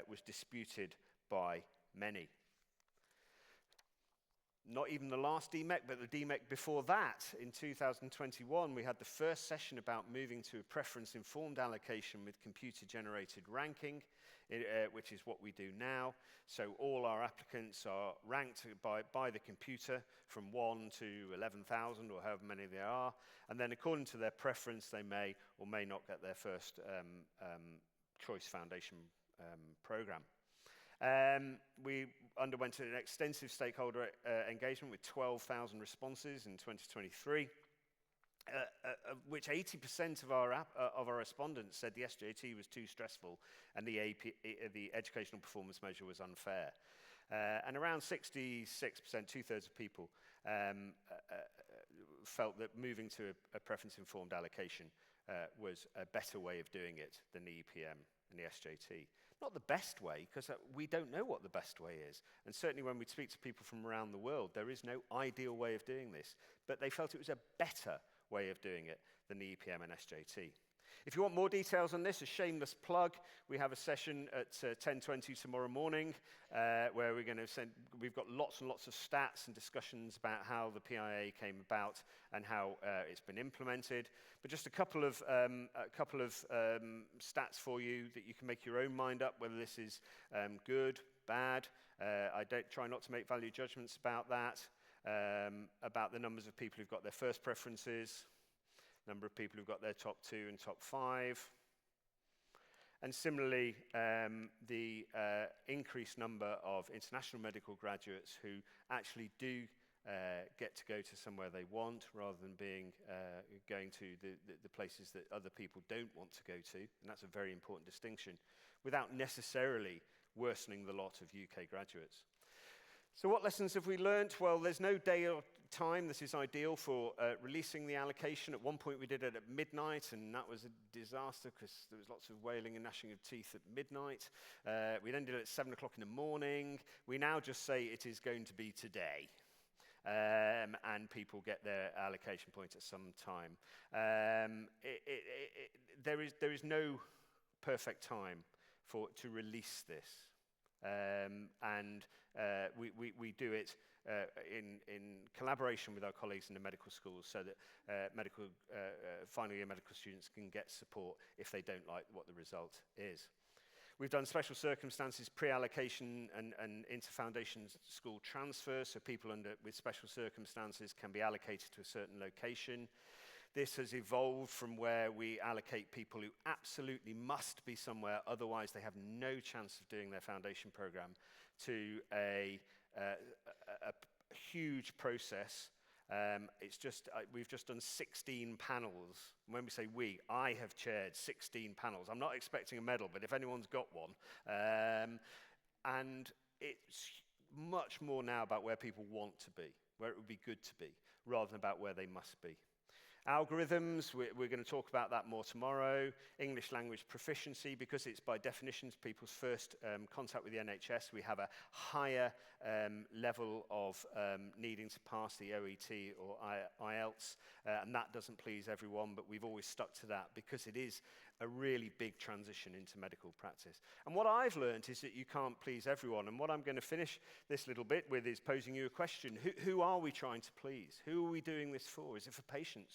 was disputed by many. Not even the last DMEC, but the DMEC before that, in 2021, we had the first session about moving to a preference-informed allocation with computer-generated ranking, which is what we do now. So all our applicants are ranked by the computer from 1 to 11,000, or however many there are. And then according to their preference, they may or may not get their first choice foundation program. We underwent an extensive stakeholder engagement with 12,000 responses in 2023, which 80% of our respondents said the SJT was too stressful and the educational performance measure was unfair. And around 66%, two-thirds of people, felt that moving to a preference-informed allocation was a better way of doing it than the EPM and the SJT. Not the best way, because we don't know what the best way is. And certainly when we speak to people from around the world, there is no ideal way of doing this. But they felt it was a better way of doing it than the EPM and SJT. If you want more details on this, a shameless plug, we have a session at 10:20 tomorrow morning where we've got lots and lots of stats and discussions about how the PIA came about and how it's been implemented. But just a couple of stats for you that you can make your own mind up whether this is good, bad. I don't try not to make value judgments about that, about the numbers of people who've got their first preferences, number of people who've got their top 2 and top 5. And similarly, the increased number of international medical graduates who actually do get to go to somewhere they want rather than going to the places that other people don't want to go to. And that's a very important distinction, without necessarily worsening the lot of UK graduates. So what lessons have we learnt? Well, there's no day or time that is ideal for releasing the allocation. At one point we did it at midnight, and that was a disaster because there was lots of wailing and gnashing of teeth at midnight. We then did it at 7 o'clock in the morning. We now just say it is going to be today. And people get their allocation point at some time. There is no perfect time to release this. We do it in collaboration with our colleagues in the medical schools so that final year medical students can get support if they don't like what the result is. We've done special circumstances, pre-allocation and inter-foundation school transfer, so people with special circumstances can be allocated to a certain location. This has evolved from where we allocate people who absolutely must be somewhere, otherwise they have no chance of doing their foundation program, to a huge process. We've just done 16 panels. When we say we, I have chaired 16 panels. I'm not expecting a medal, but if anyone's got one. And it's much more now about where people want to be, where it would be good to be, rather than about where they must be. Algorithms, we're going to talk about that more tomorrow. English language proficiency, because it's by definition people's first contact with the NHS, we have a higher level of needing to pass the OET or IELTS, and that doesn't please everyone, but we've always stuck to that because it is a really big transition into medical practice. And what I've learned is that you can't please everyone. And what I'm going to finish this little bit with is posing you a question. Who are we trying to please? Who are we doing this for? Is it for patients?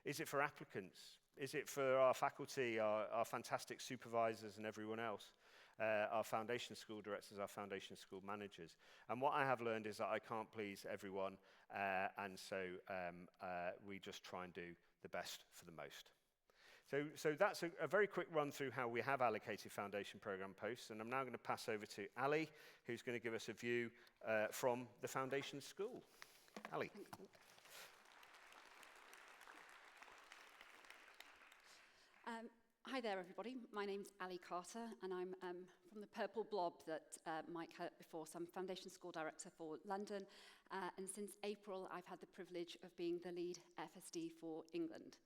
Is it for applicants? Is it for our faculty, our fantastic supervisors and everyone else? Our foundation school directors, our foundation school managers. And what I have learned is that I can't please everyone, and so we just try and do the best for the most. So that's a very quick run through how we have allocated foundation program posts, and I'm now going to pass over to Ali, who's going to give us a view from the foundation school. Ali. Hi there, everybody. My name's Ali Carter, and I'm from the Purple Blob that Mike had before. So I'm Foundation School Director for London, and since April, I've had the privilege of being the lead FSD for England.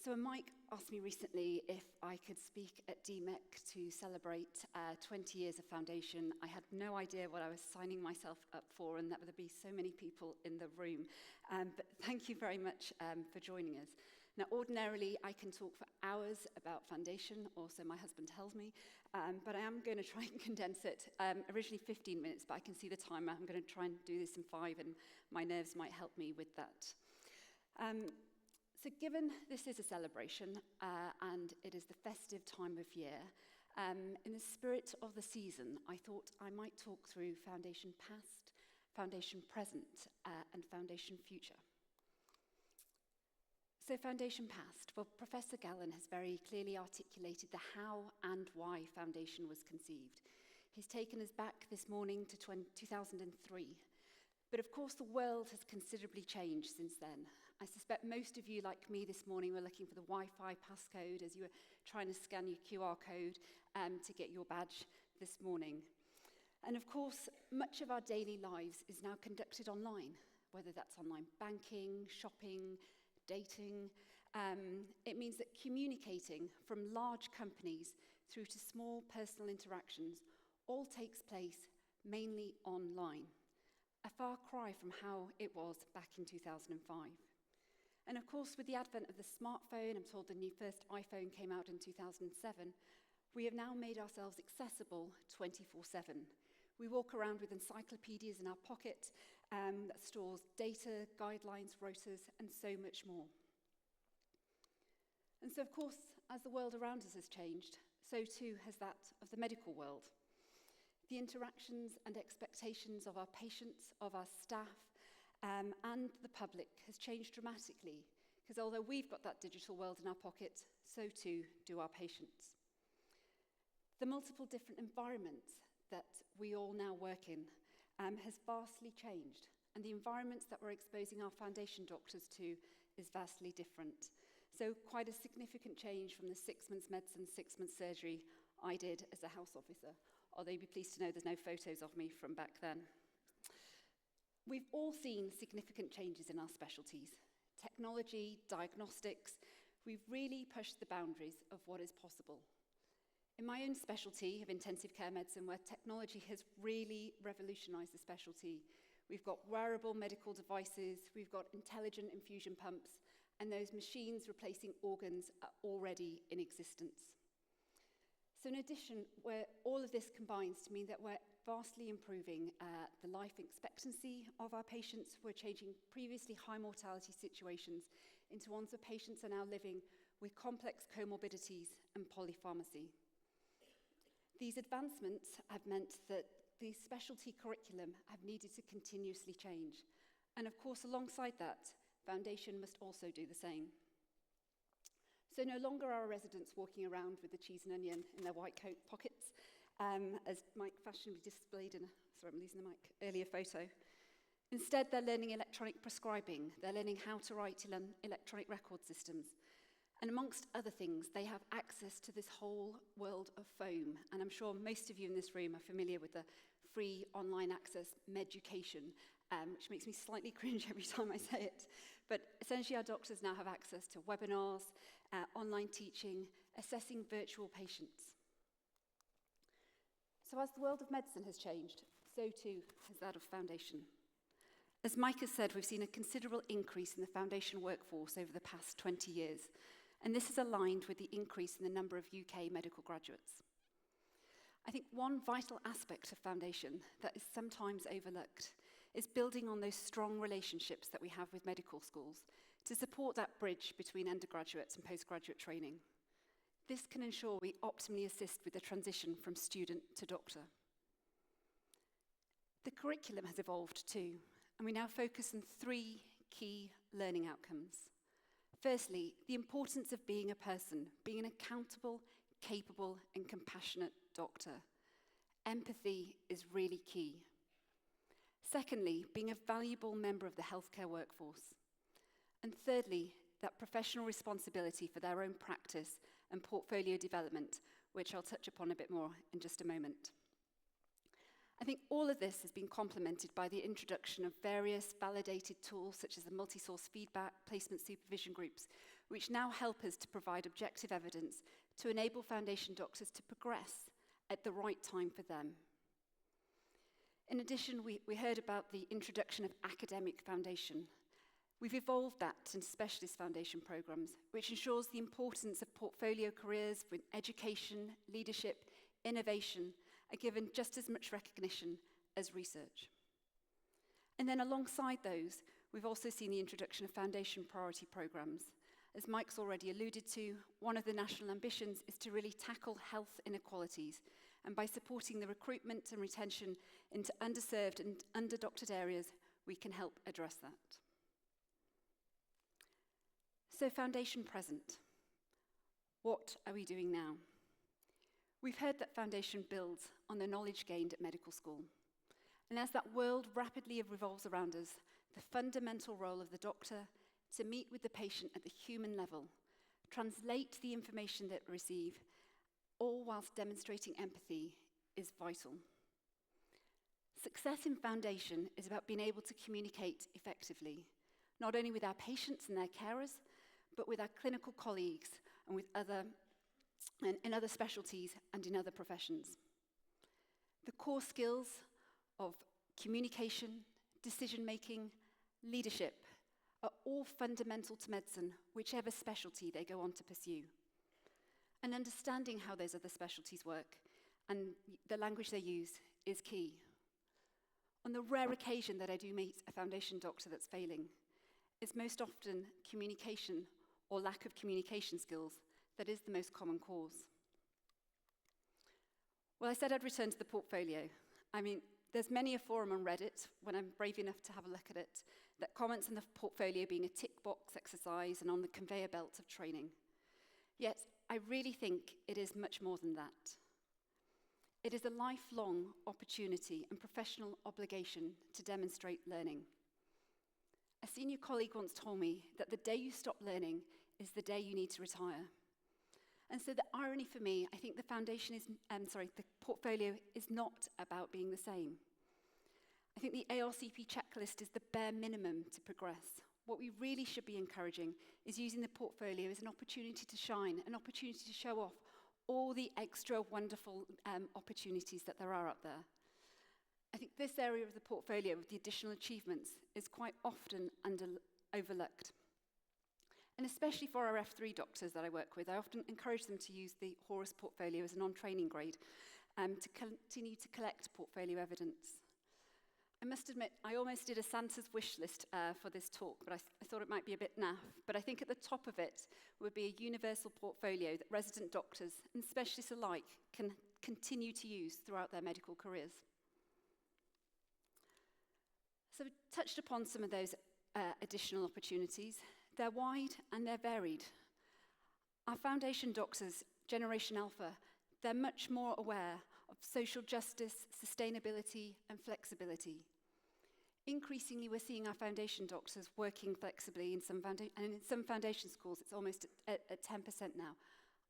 So Mike asked me recently if I could speak at DMEC to celebrate 20 years of foundation. I had no idea what I was signing myself up for, and that there would be so many people in the room. But thank you very much for joining us. Now, ordinarily, I can talk for hours about foundation, or so my husband tells me, but I am going to try and condense it. Originally 15 minutes, but I can see the timer. I'm going to try and do this in 5, and my nerves might help me with that. So given this is a celebration, and it is the festive time of year, in the spirit of the season, I thought I might talk through foundation past, foundation present, and foundation future. So foundation past, well, Professor Gallen has very clearly articulated the how and why foundation was conceived. He's taken us back this morning to 2003. But of course, the world has considerably changed since then. I suspect most of you, like me this morning, were looking for the Wi-Fi passcode as you were trying to scan your QR code to get your badge this morning. And of course, much of our daily lives is now conducted online, whether that's online banking, shopping, dating. It means that communicating from large companies through to small personal interactions all takes place mainly online. A far cry from how it was back in 2005. And of course, with the advent of the smartphone, I'm told the new first iPhone came out in 2007, we have now made ourselves accessible 24/7. We walk around with encyclopedias in our pocket that stores data, guidelines, rotas, and so much more. And so, of course, as the world around us has changed, so too has that of the medical world. The interactions and expectations of our patients, of our staff, and the public has changed dramatically, because although we've got that digital world in our pocket, so too do our patients. The multiple different environments that we all now work in has vastly changed, and the environments that we're exposing our foundation doctors to is vastly different. So quite a significant change from the 6 months medicine, 6 months surgery I did as a house officer, although you'd be pleased to know there's no photos of me from back then. We've all seen significant changes in our specialties. Technology, diagnostics, we've really pushed the boundaries of what is possible. In my own specialty of intensive care medicine, where technology has really revolutionized the specialty, we've got wearable medical devices, we've got intelligent infusion pumps, and those machines replacing organs are already in existence. So in addition, all of this combines to mean that we're vastly improving the life expectancy of our patients. We're changing previously high mortality situations into ones where patients are now living with complex comorbidities and polypharmacy. These advancements have meant that the specialty curriculum have needed to continuously change. And of course, alongside that, foundation must also do the same. So no longer are our residents walking around with the cheese and onion in their white coat pockets, as Mike fashionably displayed in earlier photo. Instead, they're learning electronic prescribing. They're learning how to write electronic record systems. And amongst other things, they have access to this whole world of foam. And I'm sure most of you in this room are familiar with the free online access Meducation, which makes me slightly cringe every time I say it. But essentially, our doctors now have access to webinars, online teaching, assessing virtual patients. So as the world of medicine has changed, so too has that of foundation. As Mike has said, we've seen a considerable increase in the foundation workforce over the past 20 years. and this is aligned with the increase in the number of UK medical graduates. I think one vital aspect of foundation that is sometimes overlooked is building on those strong relationships that we have with medical schools to support that bridge between undergraduate and postgraduate training. This can ensure we optimally assist with the transition from student to doctor. The curriculum has evolved too, and we now focus on 3 key learning outcomes. Firstly, the importance of being a person, being an accountable, capable, and compassionate doctor. Empathy is really key. Secondly, being a valuable member of the healthcare workforce. And thirdly, that professional responsibility for their own practice and portfolio development, which I'll touch upon a bit more in just a moment. I think all of this has been complemented by the introduction of various validated tools such as the multi-source feedback, placement supervision groups, which now help us to provide objective evidence to enable foundation doctors to progress at the right time for them. In addition, we heard about the introduction of academic foundation. We've evolved that into specialist foundation programs, which ensures the importance of portfolio careers with education, leadership, innovation are given just as much recognition as research. And then alongside those, we've also seen the introduction of foundation priority programs. As Mike's already alluded to, one of the national ambitions is to really tackle health inequalities, and by supporting the recruitment and retention into underserved and underdoctored areas, we can help address that. So foundation present. What are we doing now? We've heard that foundation builds on the knowledge gained at medical school. And as that world rapidly revolves around us, the fundamental role of the doctor to meet with the patient at the human level, translate the information that we receive, all whilst demonstrating empathy, is vital. Success in foundation is about being able to communicate effectively, not only with our patients and their carers, but with our clinical colleagues and with in other specialties and in other professions. The core skills of communication, decision-making, leadership are all fundamental to medicine, whichever specialty they go on to pursue. And understanding how those other specialties work and the language they use is key. On the rare occasion that I do meet a foundation doctor that's failing, it's most often communication or lack of communication skills that is the most common cause. Well, I said I'd return to the portfolio. I mean, there's many a forum on Reddit, when I'm brave enough to have a look at it, that comments on the portfolio being a tick box exercise and on the conveyor belt of training. Yet, I really think it is much more than that. It is a lifelong opportunity and professional obligation to demonstrate learning. A senior colleague once told me that the day you stop learning is the day you need to retire. And so the irony for me, I think the portfolio is not about being the same. I think the ARCP checklist is the bare minimum to progress. What we really should be encouraging is using the portfolio as an opportunity to shine, an opportunity to show off all the extra wonderful opportunities that there are out there. I think this area of the portfolio with the additional achievements is quite often overlooked. And especially for our F3 doctors that I work with, I often encourage them to use the Horus portfolio as a non-training grade to continue to collect portfolio evidence. I must admit, I almost did a Santa's wish list for this talk, but I thought it might be a bit naff. But I think at the top of it would be a universal portfolio that resident doctors and specialists alike can continue to use throughout their medical careers. So we touched upon some of those additional opportunities. They're wide and they're varied. Our foundation doctors, Generation Alpha, they're much more aware of social justice, sustainability, and flexibility. Increasingly, we're seeing our foundation doctors working flexibly and in some foundation schools, it's almost at 10% now.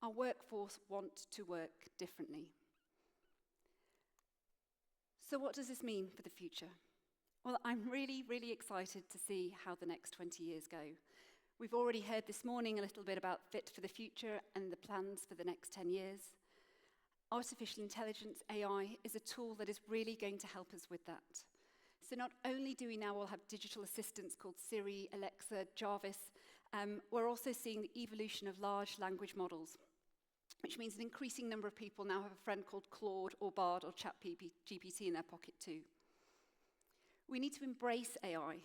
Our workforce want to work differently. So what does this mean for the future? Well, I'm really, really excited to see how the next 20 years go. We've already heard this morning a little bit about Fit for the Future and the plans for the next 10 years. Artificial intelligence, AI, is a tool that is really going to help us with that. So not only do we now all have digital assistants called Siri, Alexa, Jarvis, We're also seeing the evolution of large language models, which means an increasing number of people now have a friend called Claude or Bard or ChatGPT in their pocket too. We need to embrace AI,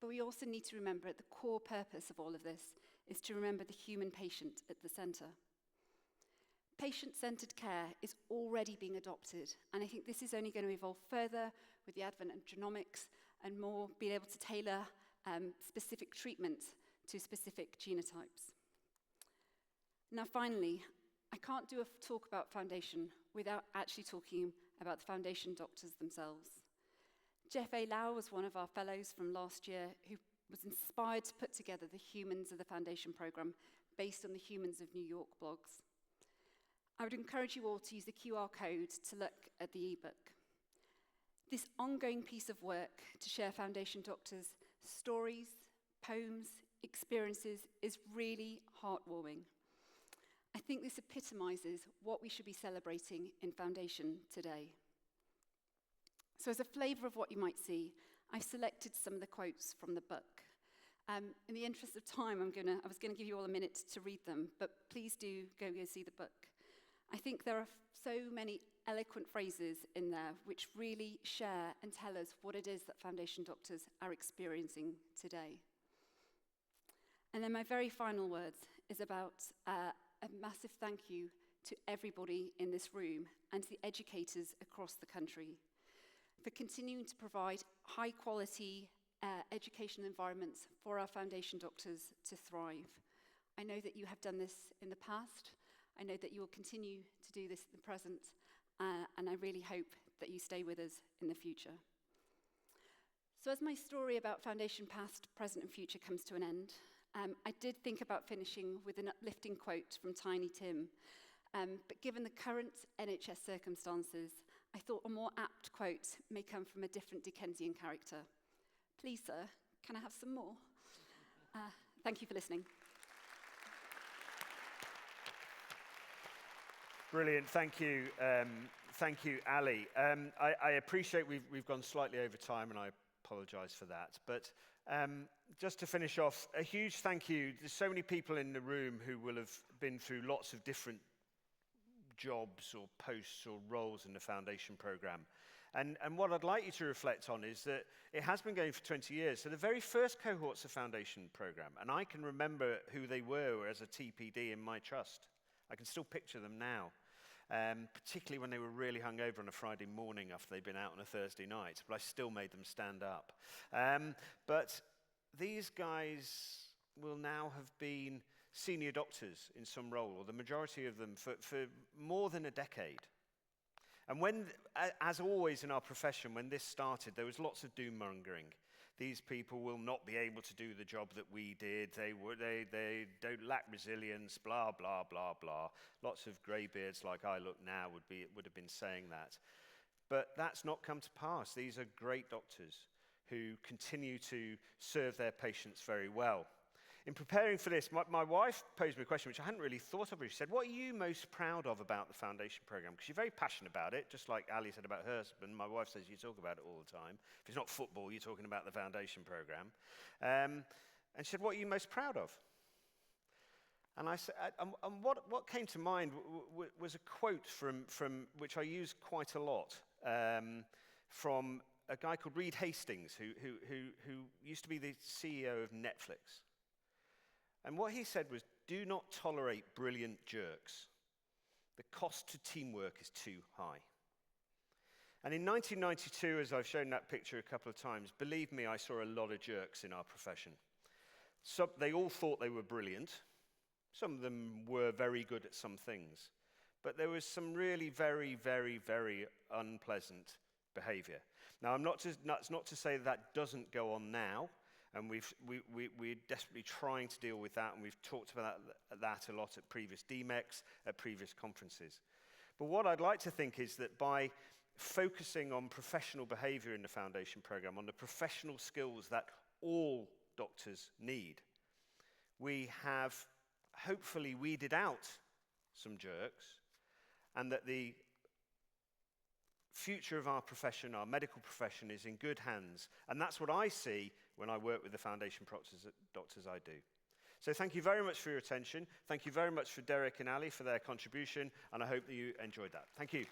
but we also need to remember the core purpose of all of this is to remember the human patient at the centre. Patient-centred care is already being adopted, and I think this is only going to evolve further with the advent of genomics and more being able to tailor specific treatments to specific genotypes. Now, finally, I can't do a talk about foundation without actually talking about the foundation doctors themselves. Jeff A. Lau was one of our fellows from last year who was inspired to put together the Humans of the Foundation programme based on the Humans of New York blogs. I would encourage you all to use the QR code to look at the ebook. This ongoing piece of work to share foundation doctors' stories, poems, experiences is really heartwarming. I think this epitomises what we should be celebrating in Foundation today. So as a flavour of what you might see, I've selected some of the quotes from the book. In the interest of time, I was going to give you all a minute to read them, but please do go see the book. I think there are so many eloquent phrases in there which really share and tell us what it is that foundation doctors are experiencing today. And then my very final words is about a massive thank you to everybody in this room and to the educators across the country for continuing to provide high quality educational environments for our foundation doctors to thrive. I know that you have done this in the past. I know that you will continue to do this in the present, and I really hope that you stay with us in the future. So as my story about Foundation Past, Present and Future comes to an end, I did think about finishing with an uplifting quote from Tiny Tim, but given the current NHS circumstances, I thought a more apt quote may come from a different Dickensian character. Please, sir, can I have some more? Thank you for listening. Brilliant, thank you, Ali. I appreciate we've gone slightly over time, and I apologise for that. But just to finish off, a huge thank you. There's so many people in the room who will have been through lots of different jobs or posts or roles in the foundation programme. And what I'd like you to reflect on is that it has been going for 20 years. So the very first cohorts of foundation programme, and I can remember who they were as a TPD in my trust. I can still picture them now, particularly when they were really hungover on a Friday morning after they'd been out on a Thursday night, but I still made them stand up. But these guys will now have been senior doctors in some role, or the majority of them for more than a decade. And when, as always in our profession, when this started, there was lots of doom-mongering. These people will not be able to do the job that we did. They don't lack resilience, blah, blah, blah, blah. Lots of greybeards like I look now would have been saying that. But that's not come to pass. These are great doctors who continue to serve their patients very well. In preparing for this, my wife posed me a question which I hadn't really thought of. She said, what are you most proud of about the foundation programme? Because you're very passionate about it, just like Ali said about her husband. My wife says you talk about it all the time. If it's not football, you're talking about the foundation programme. And she said, what are you most proud of? And I said, and what came to mind was a quote from which I use quite a lot, from a guy called Reed Hastings, who used to be the CEO of Netflix. And what he said was, do not tolerate brilliant jerks. The cost to teamwork is too high. And in 1992, as I've shown that picture a couple of times, believe me, I saw a lot of jerks in our profession. So they all thought they were brilliant. Some of them were very good at some things. But there was some really very, very, very unpleasant behavior. Now, that's not to say that doesn't go on now. And we're desperately trying to deal with that, and we've talked about that a lot at previous DMECs, at previous conferences. But what I'd like to think is that by focusing on professional behaviour in the foundation programme, on the professional skills that all doctors need, we have hopefully weeded out some jerks, and that the future of our profession, our medical profession, is in good hands. And that's what I see when I work with the foundation doctors I do. So thank you very much for your attention. Thank you very much for Derek and Ali for their contribution, and I hope that you enjoyed that. Thank you.